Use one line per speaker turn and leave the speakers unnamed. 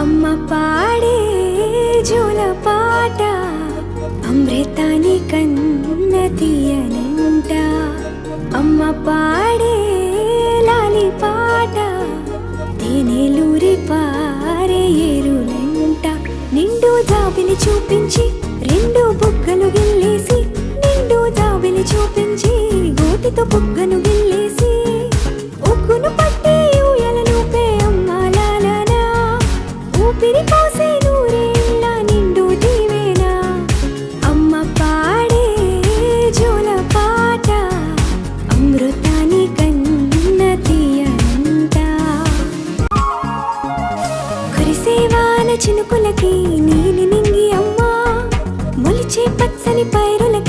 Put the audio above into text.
అమ్మ పాడే జోల పాట అమృతాని కన్న తీయనంట. అమ్మ పాడే లాలి పాట తేనెలూరి పారే ఏరులంట. నిండు జాబిలి చూపించి రెండు బుగ్గలు గిల్లేసి, నిండు జాబిలి చూపించి గోటితో బుగ్గను గిల్లేసి, ఉగ్గును పట్టి ఊయలలూపే అమ్మ లాలనా, ఊపిరి పోసే నూరేళ్ళ నిండు దీవెనా. అమ్మ పాడే జోల పాట అమృతాని కన్న తీయనంట. కురిసేవాన చినుకులకి నీలి నింగి అమ్మ, మొలిచే పచ్చని పైరులకి